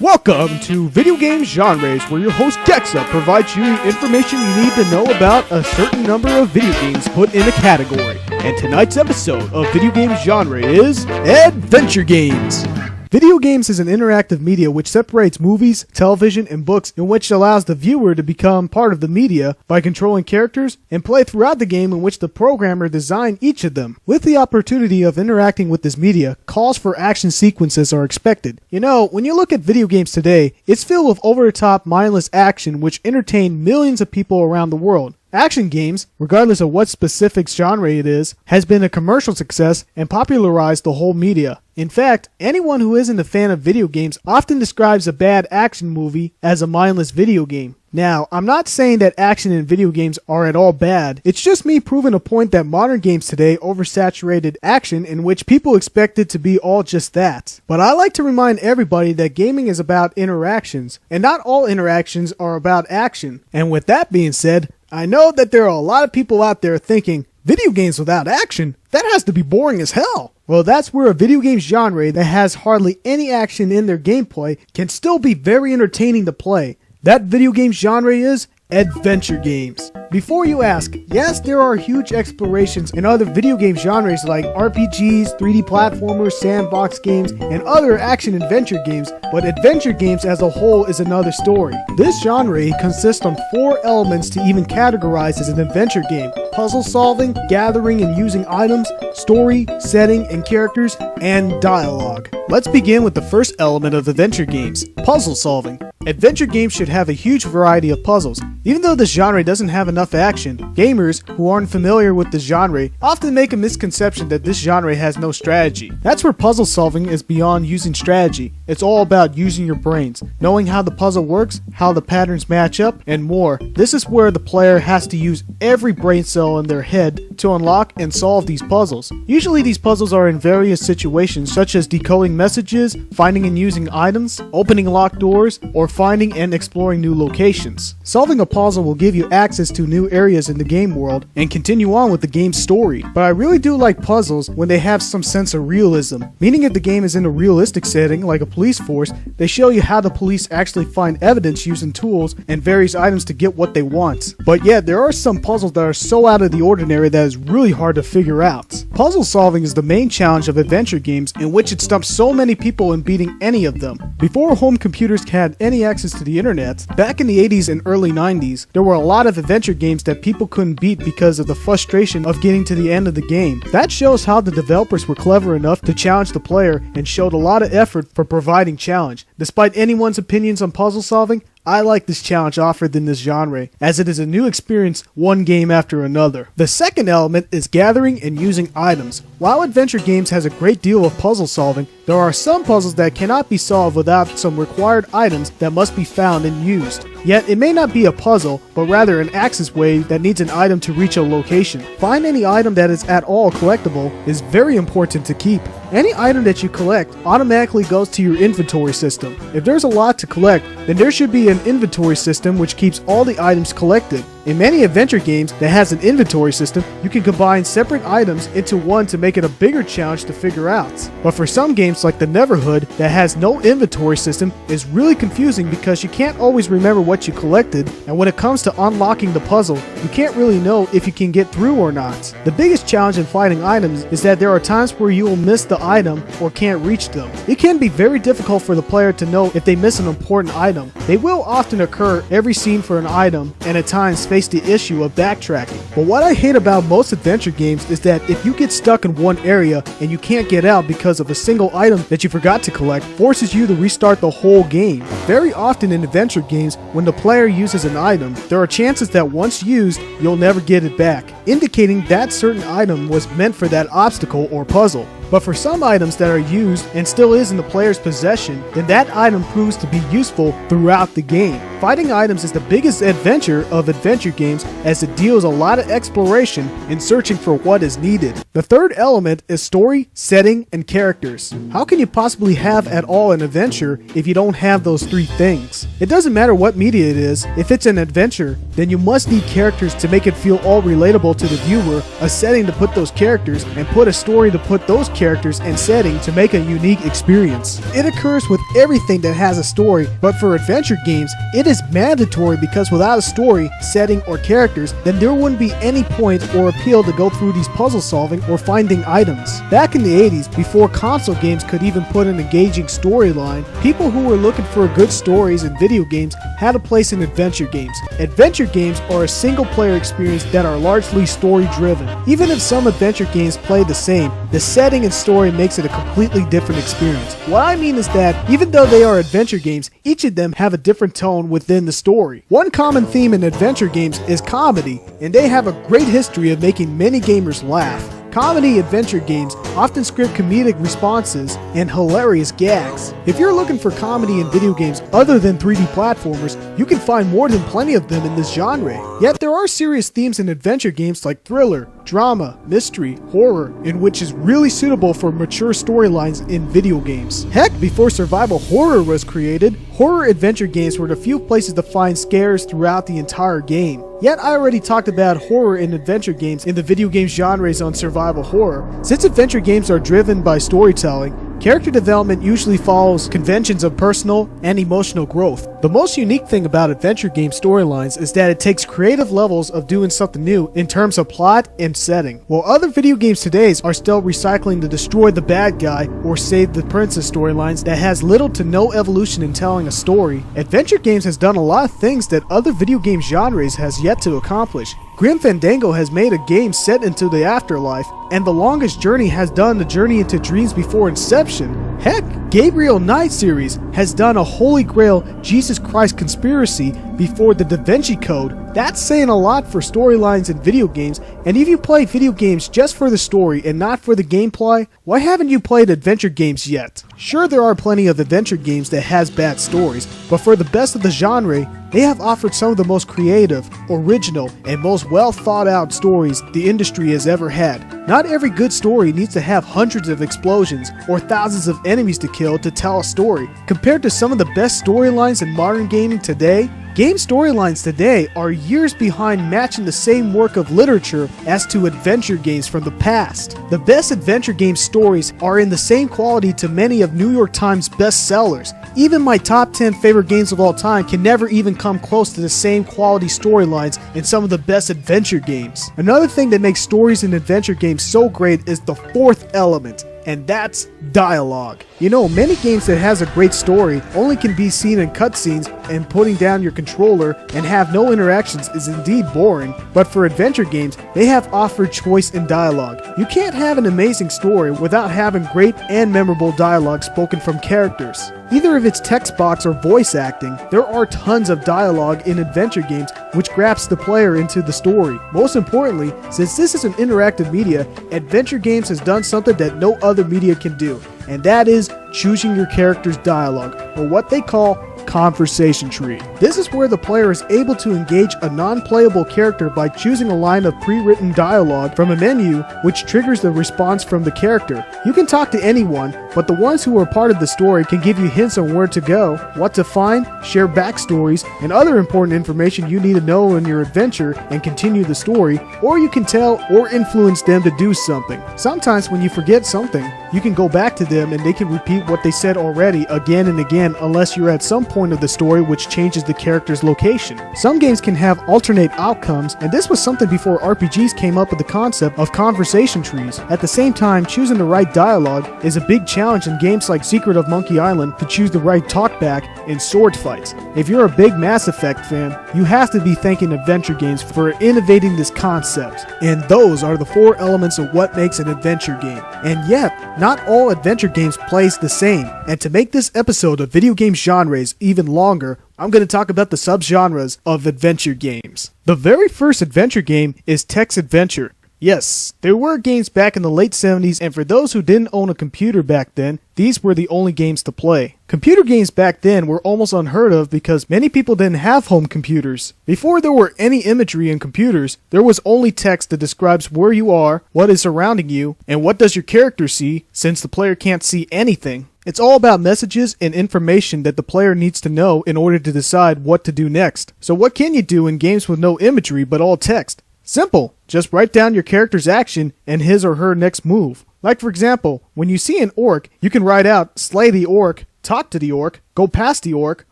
Welcome to Video Game Genres, where your host Gexup provides you information you need to know about a certain number of video games put in a category. And tonight's episode of Video Game Genre is Adventure Games. Video games is an interactive media which separates movies, television, and books, in which allows the viewer to become part of the media by controlling characters and play throughout the game in which the programmer designed each of them. With the opportunity of interacting with this media, calls for action sequences are expected. You know, when you look at video games today, it's filled with over-the-top, mindless action which entertain millions of people around the world. Action games, regardless of what specific genre it is, has been a commercial success and popularized the whole media. In fact, anyone who isn't a fan of video games often describes a bad action movie as a mindless video game. Now, I'm not saying that action in video games are at all bad, it's just me proving a point that modern games today oversaturated action in which people expect it to be all just that. But I like to remind everybody that gaming is about interactions, and not all interactions are about action. And with that being said, I know that there are a lot of people out there thinking, video games without action? That has to be boring as hell. Well, that's where a video game genre that has hardly any action in their gameplay can still be very entertaining to play. That video game genre is adventure games. Before you ask, yes, there are huge explorations in other video game genres like RPGs, 3D platformers, sandbox games, and other action-adventure games, but adventure games as a whole is another story. This genre consists of 4 elements to even categorize as an adventure game: puzzle solving, gathering and using items, story, setting and characters, and dialogue. Let's begin with the first element of adventure games: puzzle solving. Adventure games should have a huge variety of puzzles. Even though this genre doesn't have enough action, gamers who aren't familiar with the genre often make a misconception that this genre has no strategy. That's where puzzle solving is beyond using strategy. It's all about using your brains, knowing how the puzzle works, how the patterns match up, and more. This is where the player has to use every brain cell in their head to unlock and solve these puzzles. Usually these puzzles are in various situations, such as decoding messages, finding and using items, opening locked doors, or finding and exploring new locations. Solving a puzzle will give you access to new areas in the game world and continue on with the game's story. But I really do like puzzles when they have some sense of realism, meaning if the game is in a realistic setting like a police force, they show you how the police actually find evidence using tools and various items to get what they want. But yet there are some puzzles that are so out of the ordinary that is really hard to figure out. Puzzle solving is the main challenge of adventure games, in which it stumps so many people in beating any of them. Before home computers had any access to the internet, back in the 80s and early 90s, there were a lot of adventure games that people couldn't beat because of the frustration of getting to the end of the game. That shows how the developers were clever enough to challenge the player and showed a lot of effort for providing challenge. Despite anyone's opinions on puzzle solving, I like this challenge offered in this genre, as it is a new experience one game after another. The second element is gathering and using items. While adventure games has a great deal of puzzle solving, there are some puzzles that cannot be solved without some required items that must be found and used. Yet it may not be a puzzle, but rather an access way that needs an item to reach a location. Find any item that is at all collectible is very important to keep. Any item that you collect automatically goes to your inventory system. If there's a lot to collect, then there should be an inventory system which keeps all the items collected. In many adventure games that has an inventory system, you can combine separate items into one to make it a bigger challenge to figure out. But for some games like the Neverhood that has no inventory system, is really confusing because you can't always remember what you collected, and when it comes to unlocking the puzzle, you can't really know if you can get through or not. The biggest challenge in finding items is that there are times where you will miss the item or can't reach them. It can be very difficult for the player to know if they miss an important item. They will often occur every scene for an item, and at times face the issue of backtracking. But what I hate about most adventure games is that if you get stuck in one area and you can't get out because of a single item that you forgot to collect, forces you to restart the whole game. Very often in adventure games, when the player uses an item, there are chances that once used, you'll never get it back, indicating that certain item was meant for that obstacle or puzzle. But for some items that are used and still is in the player's possession, then that item proves to be useful throughout the game. Fighting items is the biggest adventure of adventure games, as it deals a lot of exploration in searching for what is needed. The third element is story, setting, and characters. How can you possibly have at all an adventure if you don't have those 3 things? It doesn't matter what media it is, if it's an adventure, then you must need characters to make it feel all relatable to the viewer, a setting to put those characters, and put a story to put those characters and setting to make a unique experience. It occurs with everything that has a story, but for adventure games, it is mandatory because without a story, setting, or characters, then there wouldn't be any point or appeal to go through these puzzle solving or finding items. Back in the 80s, before console games could even put an engaging storyline, people who were looking for good stories in video games had a place in adventure games. Adventure games are a single player experience that are largely story driven. Even if some adventure games play the same, the setting and story makes it a completely different experience. What I mean is that even though they are adventure games, each of them have a different tone within the story. One common theme in adventure games is comedy, and they have a great history of making many gamers laugh. Comedy adventure games often script comedic responses and hilarious gags. If you're looking for comedy in video games other than 3D platformers, you can find more than plenty of them in this genre. Yet there are serious themes in adventure games like thriller, drama, mystery, horror, in which is really suitable for mature storylines in video games. Heck, before survival horror was created, horror adventure games were the few places to find scares throughout the entire game. Yet I already talked about horror in adventure games in the video game genres on survival horror. Since adventure games are driven by storytelling, character development usually follows conventions of personal and emotional growth. The most unique thing about adventure game storylines is that it takes creative levels of doing something new in terms of plot and setting. While other video games today are still recycling the destroy the bad guy or save the princess storylines that has little to no evolution in telling a story, adventure games has done a lot of things that other video game genres has yet to accomplish. Grim Fandango has made a game set into the afterlife, and The Longest Journey has done the journey into dreams before Inception. Heck, Gabriel Knight series has done a Holy Grail Jesus Christ conspiracy before the Da Vinci Code. That's saying a lot for storylines in video games, and if you play video games just for the story and not for the gameplay, why haven't you played adventure games yet? Sure, there are plenty of adventure games that has bad stories, but for the best of the genre, they have offered some of the most creative, original, and most well thought out stories the industry has ever had. Not every good story needs to have hundreds of explosions or thousands of enemies to kill to tell a story. Compared to some of the best storylines in modern gaming today, game storylines today are years behind matching the same work of literature as to adventure games from the past. The best adventure game stories are in the same quality to many of New York Times bestsellers. Even my top 10 favorite games of all time can never even come close to the same quality storylines in some of the best adventure games. Another thing that makes stories in adventure games so great is the fourth element, and that's dialogue. You know, many games that has a great story only can be seen in cutscenes, and putting down your controller and have no interactions is indeed boring, but for adventure games, they have offered choice in dialogue. You can't have an amazing story without having great and memorable dialogue spoken from characters. Either if it's text box or voice acting, there are tons of dialogue in adventure games which grabs the player into the story. Most importantly, since this is an interactive media, adventure games has done something that no other media can do, and that is choosing your character's dialogue, or what they call conversation tree. This is where the player is able to engage a non-playable character by choosing a line of pre-written dialogue from a menu which triggers the response from the character. You can talk to anyone, but the ones who are part of the story can give you hints on where to go, what to find, share backstories, and other important information you need to know in your adventure and continue the story, or you can tell or influence them to do something. Sometimes when you forget something, you can go back to them and they can repeat what they said already again and again, unless you're at some point of the story which changes the character's location. Some games can have alternate outcomes, and this was something before RPGs came up with the concept of conversation trees. At the same time, choosing the right dialogue is a big challenge in games like Secret of Monkey Island to choose the right talkback in sword fights. If you're a big Mass Effect fan, you have to be thanking adventure games for innovating this concept. And those are the four elements of what makes an adventure game. And yet, not all adventure games plays the same. And to make this episode of video game genres even longer, I'm going to talk about the subgenres of adventure games. The very first adventure game is text adventure. Yes, there were games back in the late 70s, and for those who didn't own a computer back then, these were the only games to play. Computer games back then were almost unheard of because many people didn't have home computers. Before there were any imagery in computers, there was only text that describes where you are, what is surrounding you, and what does your character see, since the player can't see anything. It's all about messages and information that the player needs to know in order to decide what to do next. So what can you do in games with no imagery but all text? Simple, just write down your character's action and his or her next move. Like for example, when you see an orc, you can write out slay the orc, talk to the orc, go past the orc,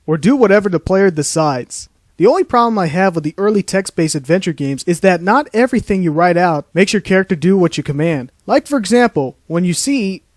or do whatever the player decides. The only problem I have with the early text-based adventure games is that not everything you write out makes your character do what you command. Like for example, when you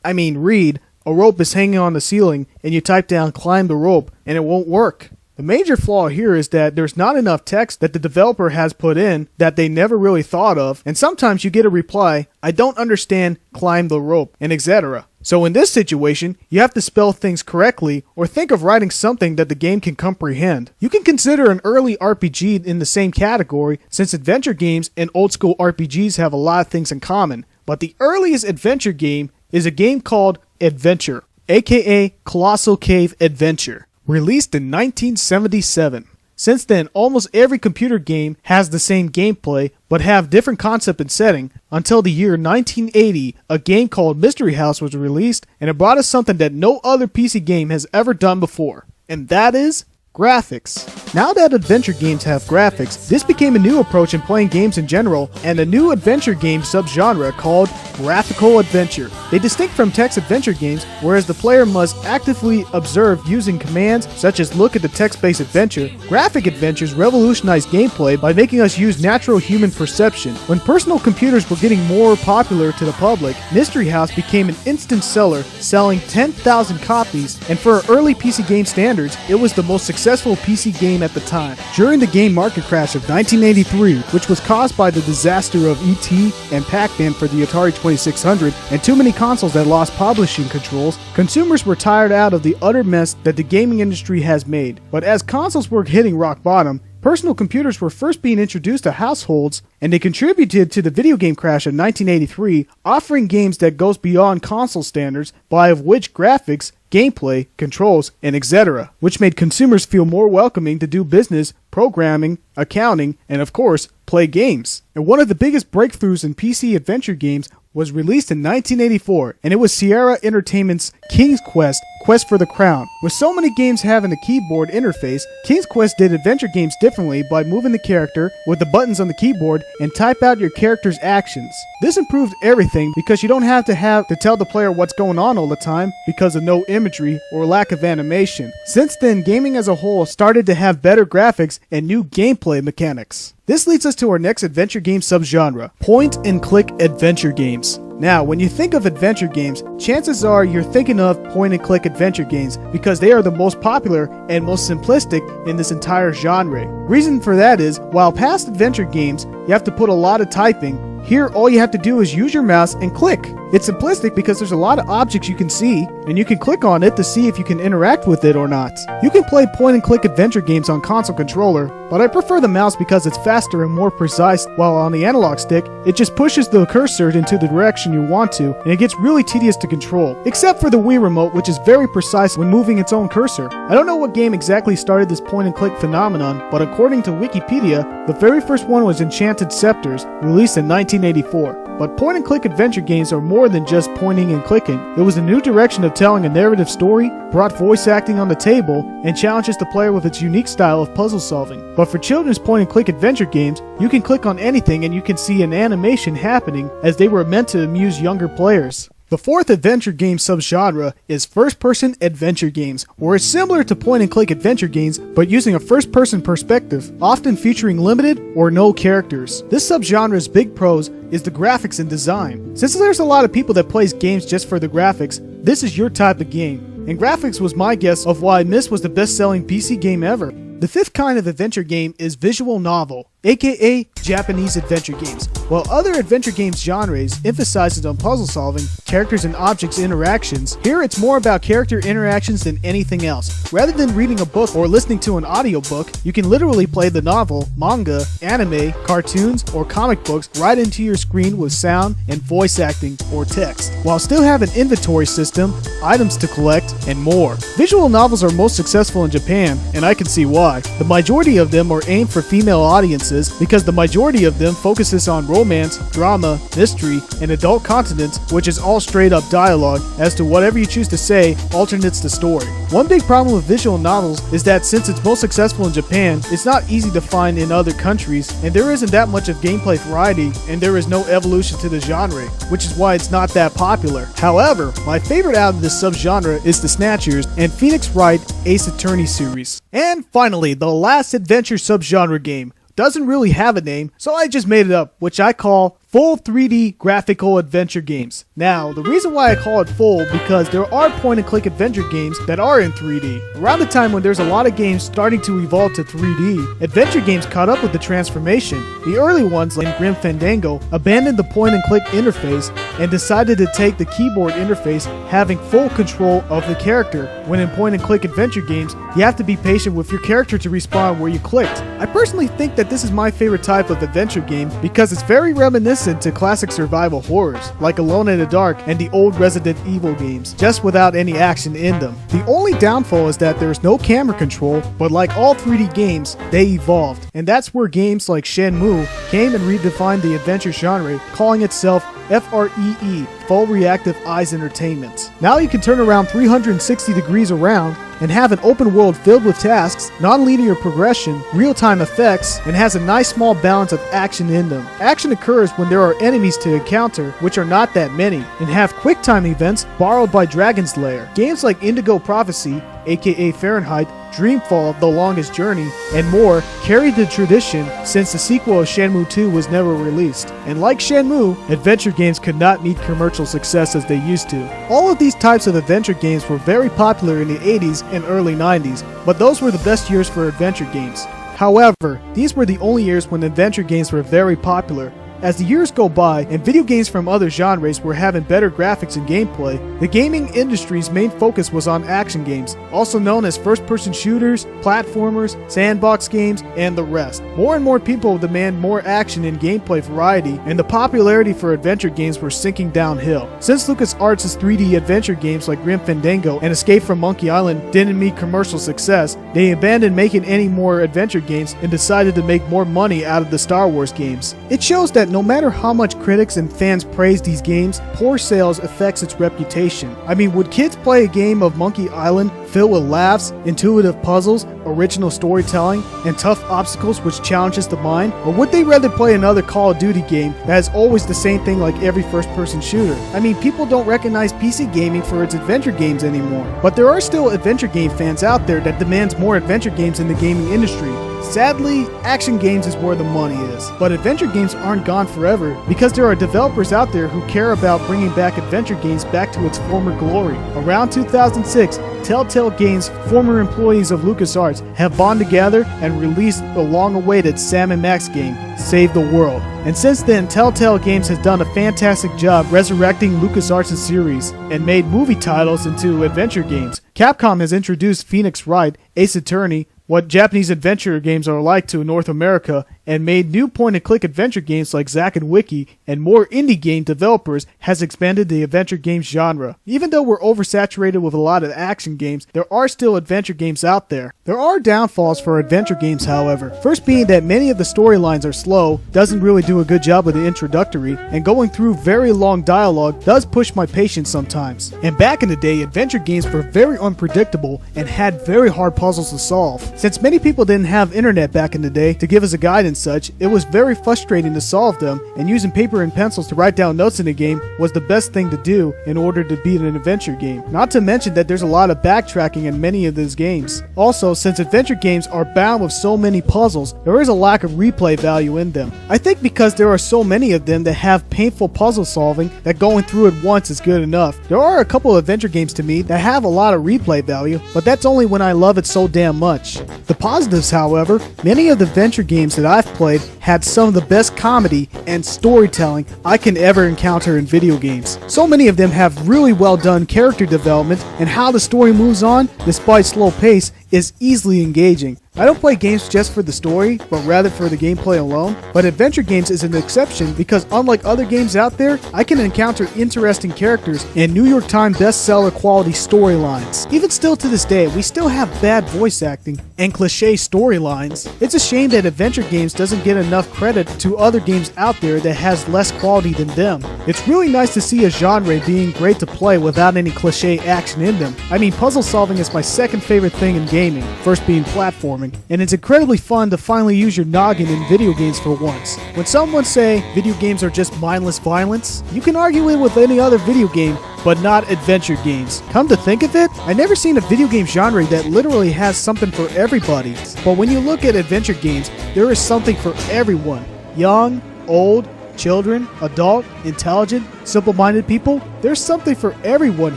read, a rope is hanging on the ceiling and you type down climb the rope and it won't work. The major flaw here is that there's not enough text that the developer has put in that they never really thought of, and sometimes you get a reply, I don't understand, climb the rope, and etc. So in this situation, you have to spell things correctly or think of writing something that the game can comprehend. You can consider an early RPG in the same category since adventure games and old school RPGs have a lot of things in common. But the earliest adventure game is a game called Adventure, aka Colossal Cave Adventure, released in 1977. Since then, almost every computer game has the same gameplay, but have different concept and setting, until the year 1980, a game called Mystery House was released, and it brought us something that no other PC game has ever done before, and that is graphics. Now that adventure games have graphics, this became a new approach in playing games in general, and a new adventure game subgenre called graphical adventure. They distinct from text adventure games, whereas the player must actively observe using commands such as look at the text-based adventure. Graphic adventures revolutionized gameplay by making us use natural human perception. When personal computers were getting more popular to the public, Mystery House became an instant seller, selling 10,000 copies, and for early PC game standards, it was the most successful PC game at the time. During the game market crash of 1983, which was caused by the disaster of E.T. and Pac-Man for the Atari 2600 and too many consoles that lost publishing controls, consumers were tired out of the utter mess that the gaming industry has made. But as consoles were hitting rock bottom, personal computers were first being introduced to households, and they contributed to the video game crash of 1983, offering games that goes beyond console standards, by of which graphics, gameplay, controls, and etc., which made consumers feel more welcoming to do business, programming, accounting, and of course, play games. And one of the biggest breakthroughs in PC adventure games was released in 1984, and it was Sierra Entertainment's King's Quest, Quest for the Crown. With so many games having a keyboard interface, King's Quest did adventure games differently by moving the character with the buttons on the keyboard and type out your character's actions. This improved everything because you don't have to tell the player what's going on all the time because of no imagery or lack of animation. Since then, gaming as a whole started to have better graphics and new gameplay mechanics. This leads us to our next adventure game subgenre, point-and-click adventure games. Now, when you think of adventure games, chances are you're thinking of point-and-click adventure games because they are the most popular and most simplistic in this entire genre. Reason for that is, while past adventure games, you have to put a lot of typing, here all you have to do is use your mouse and click. It's simplistic because there's a lot of objects you can see, and you can click on it to see if you can interact with it or not. You can play point-and-click adventure games on console controller, but I prefer the mouse because it's faster and more precise, while on the analog stick, it just pushes the cursor into the direction you want to, and it gets really tedious to control. Except for the Wii Remote, which is very precise when moving its own cursor. I don't know what game exactly started this point-and-click phenomenon, but according to Wikipedia, the very first one was Enchanted Scepters, released in 1984. But point-and-click adventure games are more than just pointing and clicking. It was a new direction of telling a narrative story, brought voice acting on the table, and challenges the player with its unique style of puzzle solving. But for children's point-and-click adventure games, you can click on anything and you can see an animation happening as they were meant to amuse younger players. The fourth adventure game subgenre is first-person adventure games, where it's similar to point-and-click adventure games, but using a first-person perspective, often featuring limited or no characters. This subgenre's big pros is the graphics and design. Since there's a lot of people that plays games just for the graphics, this is your type of game. And graphics was my guess of why Myst was the best-selling PC game ever. The fifth kind of adventure game is visual novel, aka Japanese adventure games. While other adventure games genres emphasizes on puzzle solving, characters and objects interactions, here it's more about character interactions than anything else. Rather than reading a book or listening to an audiobook, you can literally play the novel, manga, anime, cartoons, or comic books right into your screen with sound and voice acting or text, while still have an inventory system, items to collect, and more. Visual novels are most successful in Japan, and I can see why. The majority of them are aimed for female audiences, differences because the majority of them focuses on romance, drama, mystery, and adult content, which is all straight up dialogue as to whatever you choose to say alternates the story. One big problem with visual novels is that since it's most successful in Japan, it's not easy to find in other countries, and there isn't that much of gameplay variety, and there is no evolution to the genre, which is why it's not that popular. However, my favorite out of this subgenre is the Snatchers and Phoenix Wright Ace Attorney series. And finally, the last adventure subgenre game. Doesn't really have a name, so I just made it up, which I call full 3D graphical adventure games. Now, the reason why I call it full because there are point-and-click adventure games that are in 3D. Around the time when there's a lot of games starting to evolve to 3D, adventure games caught up with the transformation. The early ones, like Grim Fandango, abandoned the point-and-click interface and decided to take the keyboard interface, having full control of the character. When in point-and-click adventure games, you have to be patient with your character to respawn where you clicked. I personally think that this is my favorite type of adventure game because it's very reminiscent to classic survival horrors, like Alone in the Dark and the old Resident Evil games, just without any action in them. The only downfall is that there's no camera control, but like all 3D games, they evolved. And that's where games like Shenmue came and redefined the adventure genre, calling itself FREE, Full Reactive Eyes Entertainment. Now you can turn around 360 degrees around and have an open world filled with tasks, non-linear progression, real-time effects, and has a nice small balance of action in them. Action occurs when there are enemies to encounter, which are not that many, and have quick-time events borrowed by Dragon's Lair. Games like Indigo Prophecy, aka Fahrenheit, Dreamfall, The Longest Journey, and more carried the tradition since the sequel of Shenmue 2 was never released. And like Shenmue, adventure games could not meet commercial success as they used to. All of these types of adventure games were very popular in the 80s and early 90s, but those were the best years for adventure games. However, these were the only years when adventure games were very popular. As the years go by and video games from other genres were having better graphics and gameplay, the gaming industry's main focus was on action games, also known as first-person shooters, platformers, sandbox games, and the rest. More and more people demand more action and gameplay variety, and the popularity for adventure games were sinking downhill. Since LucasArts' 3D adventure games like Grim Fandango and Escape from Monkey Island didn't meet commercial success, they abandoned making any more adventure games and decided to make more money out of the Star Wars games. It shows that no matter how much critics and fans praise these games, poor sales affects its reputation. I mean, would kids play a game of Monkey Island filled with laughs, intuitive puzzles, original storytelling, and tough obstacles which challenges the mind? Or would they rather play another Call of Duty game that is always the same thing like every first-person shooter? I mean, people don't recognize PC gaming for its adventure games anymore. But there are still adventure game fans out there that demands more adventure games in the gaming industry. Sadly, action games is where the money is. But adventure games aren't gone forever because there are developers out there who care about bringing back adventure games back to its former glory. Around 2006, Telltale Games' former employees of LucasArts have bonded together and released the long-awaited Sam & Max game, Save the World. And since then, Telltale Games has done a fantastic job resurrecting LucasArts' series and made movie titles into adventure games. Capcom has introduced Phoenix Wright, Ace Attorney, what Japanese adventure games are like to North America, and made new point-and-click adventure games like Zack and Wiki, and more indie game developers has expanded the adventure games genre. Even though we're oversaturated with a lot of action games, there are still adventure games out there. There are downfalls for adventure games, however. First being that many of the storylines are slow, doesn't really do a good job with the introductory, and going through very long dialogue does push my patience sometimes. And back in the day, adventure games were very unpredictable and had very hard puzzles to solve. Since many people didn't have internet back in the day to give us a guide and such, it was very frustrating to solve them, and using paper and pencils to write down notes in the game was the best thing to do in order to beat an adventure game. Not to mention that there's a lot of backtracking in many of these games. Also, since adventure games are bound with so many puzzles, there is a lack of replay value in them. I think because there are so many of them that have painful puzzle solving that going through it once is good enough. There are a couple of adventure games to me that have a lot of replay value, but that's only when I love it so damn much. The positives, however, many of the adventure games that I've played had some of the best comedy and storytelling I can ever encounter in video games. So many of them have really well done character development, and how the story moves on, despite slow pace, is easily engaging. I don't play games just for the story, but rather for the gameplay alone. But adventure games is an exception because unlike other games out there, I can encounter interesting characters and New York Times bestseller quality storylines. Even still to this day, we still have bad voice acting and cliche storylines. It's a shame that adventure games doesn't get enough credit to other games out there that has less quality than them. It's really nice to see a genre being great to play without any cliche action in them. I mean, puzzle solving is my second favorite thing in gaming, first being platforming, and it's incredibly fun to finally use your noggin in video games for once. When someone say video games are just mindless violence, you can argue it with any other video game, but not adventure games. Come to think of it, I've never seen a video game genre that literally has something for everybody. But when you look at adventure games, there is something for everyone. Young, old, children, adult, intelligent, simple-minded people. There's something for everyone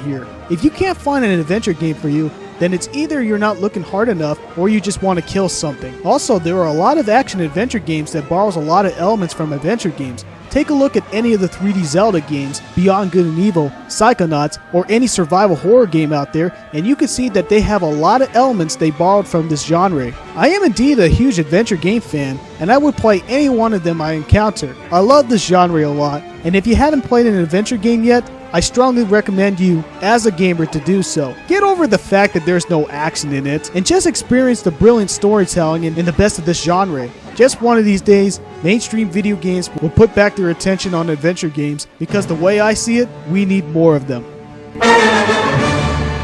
here. If you can't find an adventure game for you, then it's either you're not looking hard enough or you just want to kill something. Also, there are a lot of action adventure games that borrows a lot of elements from adventure games. Take a look at any of the 3D Zelda games, Beyond Good and Evil, Psychonauts, or any survival horror game out there, and you can see that they have a lot of elements they borrowed from this genre. I am indeed a huge adventure game fan, and I would play any one of them I encounter. I love this genre a lot, and if you haven't played an adventure game yet, I strongly recommend you, as a gamer, to do so. Get over the fact that there's no action in it, and just experience the brilliant storytelling in the best of this genre. Just one of these days, mainstream video games will put back their attention on adventure games, because the way I see it, we need more of them.